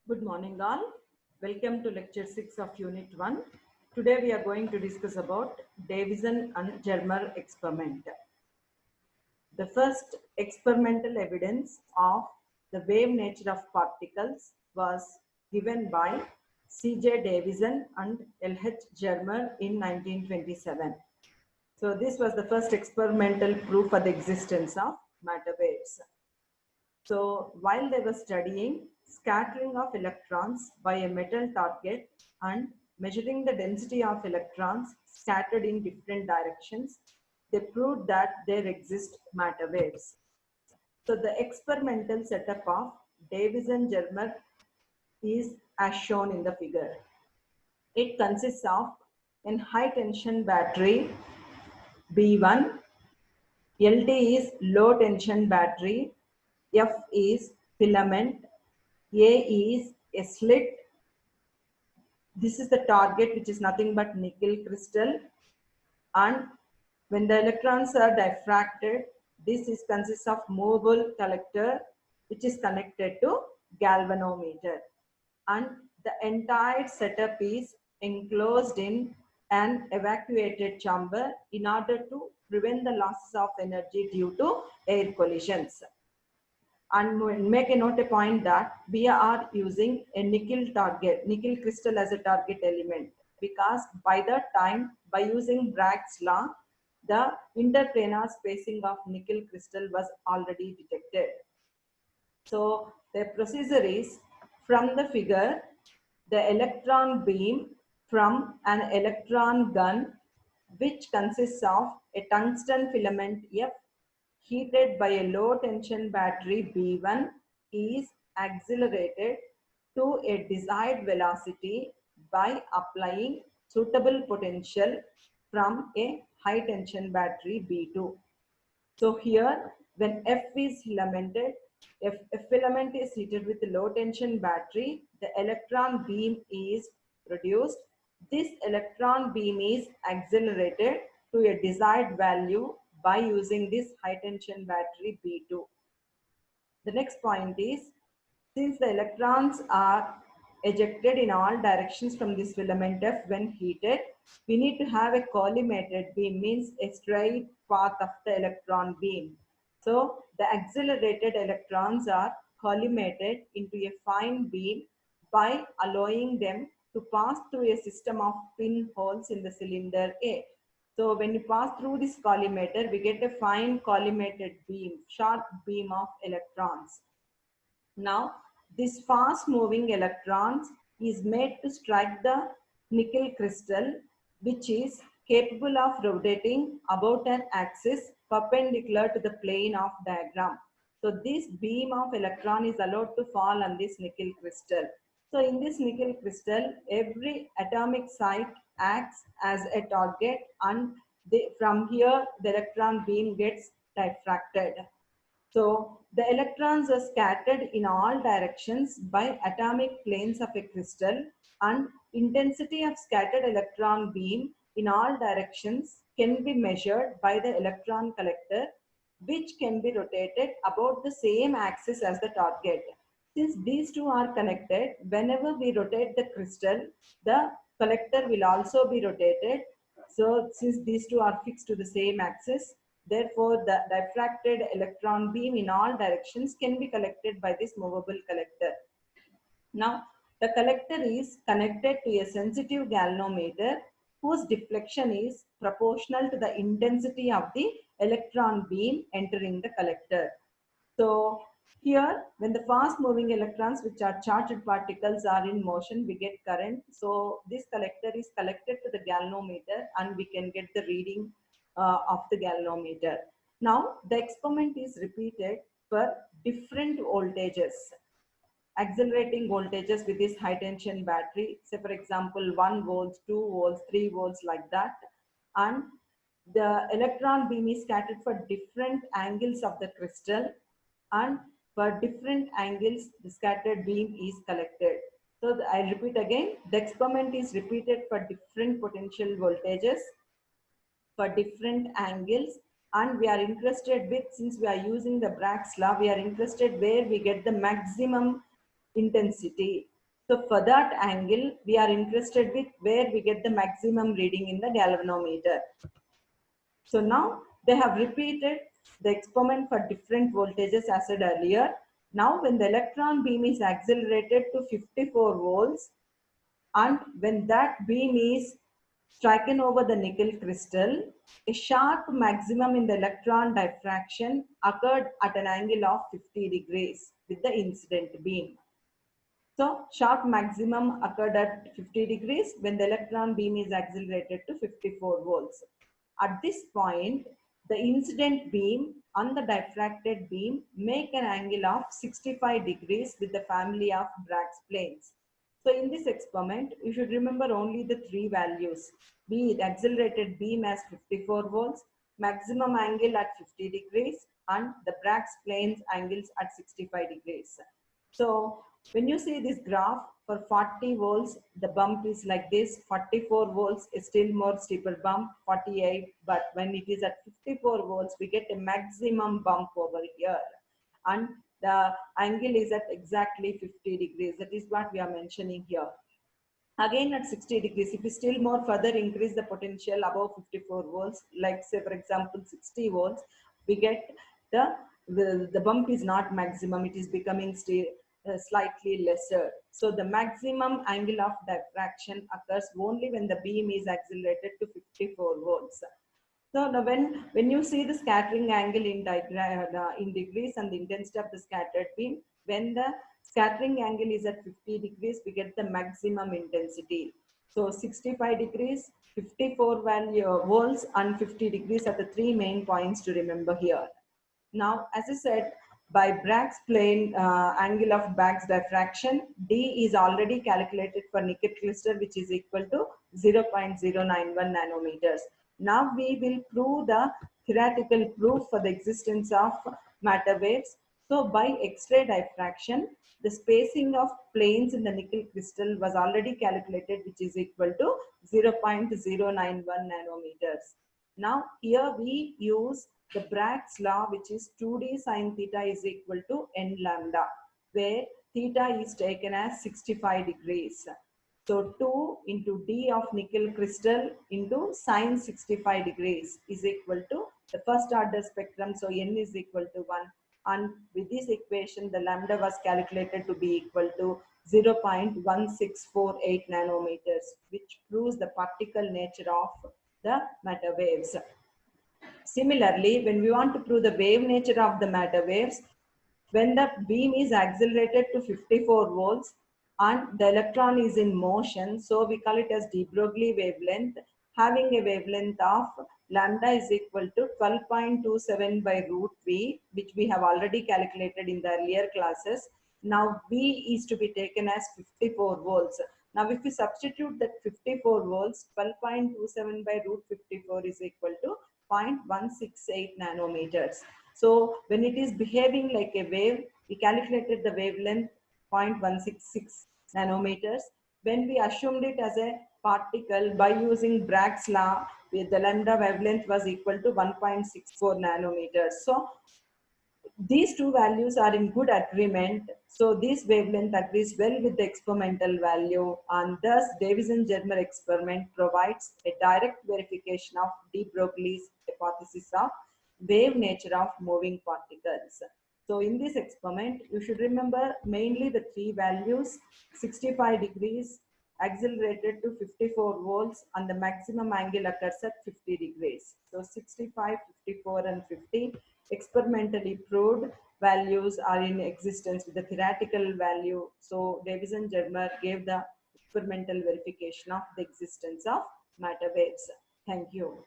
Good morning all. Welcome to lecture 6 of unit 1. Today we are going to discuss about Davison and Germer experiment. The first experimental evidence of the wave nature of particles was given by C.J. Davison and L.H. Germer in 1927. So this was the first experimental proof for the existence of matter waves. So while they were studying scattering of electrons by a metal target and measuring the density of electrons scattered in different directions, they proved that there exist matter waves. So the experimental setup of Davison-Germer is as shown in the figure. It consists of a high tension battery B1, LT is low tension battery, F is filament, A is a slit. This is the target, which is nothing but nickel crystal. And when the electrons are diffracted, this is consists of movable collector, which is connected to galvanometer. And the entire setup is enclosed in an evacuated chamber in order to prevent the losses of energy due to air collisions. And make a note a point that we are using a nickel crystal as a target element, because by that time, by using Bragg's law, the interplanar spacing of nickel crystal was already detected. So the procedure is, from the figure, the electron beam from an electron gun, which consists of a tungsten filament F heated by a low tension battery B1, is accelerated to a desired velocity by applying suitable potential from a high tension battery B2. So here, when F is filamented, if a filament is heated with a low tension battery, the electron beam is produced. This electron beam is accelerated to a desired value by using this high tension battery B2. The next point is, since the electrons are ejected in all directions from this filament F when heated, we need to have a collimated beam, means a straight path of the electron beam. So the accelerated electrons are collimated into a fine beam by allowing them to pass through a system of pinholes in the cylinder A. So when you pass through this collimator, we get a fine collimated beam, sharp beam of electrons. Now, this fast moving electrons is made to strike the nickel crystal, which is capable of rotating about an axis perpendicular to the plane of diagram. So this beam of electron is allowed to fall on this nickel crystal. So in this nickel crystal, every atomic site acts as a target, and from here the electron beam gets diffracted. So the electrons are scattered in all directions by atomic planes of a crystal, and intensity of scattered electron beam in all directions can be measured by the electron collector, which can be rotated about the same axis as the target. Since these two are connected, whenever we rotate the crystal, the collector will also be rotated. So since these two are fixed to the same axis, therefore the diffracted electron beam in all directions can be collected by this movable collector. Now, the collector is connected to a sensitive galvanometer whose deflection is proportional to the intensity of the electron beam entering the collector. So here, when the fast moving electrons, which are charged particles, are in motion, we get current. So this collector is connected to the galvanometer and we can get the reading of the galvanometer. Now the experiment is repeated for different voltages, accelerating voltages with this high tension battery. Say for example, 1 volts, 2 volts, 3 volts, like that. And the electron beam is scattered for different angles of the crystal, and for different angles the scattered beam is collected. So I repeat again, the experiment is repeated for different potential voltages, for different angles, and we are interested with, since we are using the Bragg's law, we are interested where we get the maximum intensity. So for that angle, we are interested with where we get the maximum reading in the galvanometer. So now they have repeated the experiment for different voltages as said earlier. Now when the electron beam is accelerated to 54 volts and when that beam is striken over the nickel crystal, a sharp maximum in the electron diffraction occurred at an angle of 50 degrees with the incident beam. So sharp maximum occurred at 50 degrees when the electron beam is accelerated to 54 volts. At this point, the incident beam and the diffracted beam make an angle of 65 degrees with the family of Bragg's planes. So in this experiment, you should remember only the three values, be it accelerated beam as 54 volts, maximum angle at 50 degrees, and the Bragg's planes angles at 65 degrees. So when you see this graph for 40 volts, the bump is like this. 44 volts is still more steeper bump, 48. But when it is at 54 volts, we get a maximum bump over here. And the angle is at exactly 50 degrees. That is what we are mentioning here. Again at 60 degrees, if we still more further increase the potential above 54 volts, like say for example 60 volts, we get the bump is not maximum, it is becoming still slightly lesser. So the maximum angle of diffraction occurs only when the beam is accelerated to 54 volts. So now when you see the scattering angle in degrees and the intensity of the scattered beam, when the scattering angle is at 50 degrees, we get the maximum intensity. So 65 degrees, 54 volts and 50 degrees are the three main points to remember here. Now, as I said, by Bragg's plane angle of Bragg's diffraction, D is already calculated for nickel crystal, which is equal to 0.091 nanometers. Now we will prove the theoretical proof for the existence of matter waves. So by X-ray diffraction, the spacing of planes in the nickel crystal was already calculated, which is equal to 0.091 nanometers. Now here we use the Bragg's law, which is 2d sine theta is equal to n lambda, where theta is taken as 65 degrees. So 2 into d of nickel crystal into sine 65 degrees is equal to the first order spectrum. So n is equal to 1. And with this equation, the lambda was calculated to be equal to 0.1648 nanometers, which proves the particle nature of the matter waves. Similarly, when we want to prove the wave nature of the matter waves, when the beam is accelerated to 54 volts and the electron is in motion, so we call it as de Broglie wavelength, having a wavelength of lambda is equal to 12.27 by root V, which we have already calculated in the earlier classes. Now V is to be taken as 54 volts. Now if we substitute that 54 volts, 12.27 by root 54 is equal to 0.168 nanometers. So when it is behaving like a wave, we calculated the wavelength 0.166 nanometers. When we assumed it as a particle by using Bragg's law, the lambda wavelength was equal to 1.64 nanometers. So these two values are in good agreement. So this wavelength agrees well with the experimental value, and thus Davison-Germer experiment provides a direct verification of de Broglie's hypothesis of wave nature of moving particles. So in this experiment, you should remember mainly the three values: 65 degrees, accelerated to 54 volts, and the maximum angle occurs at 50 degrees. So 65, 54, and 50 experimentally proved values are in existence with the theoretical value. So Davison-Germer gave the experimental verification of the existence of matter waves. Thank you.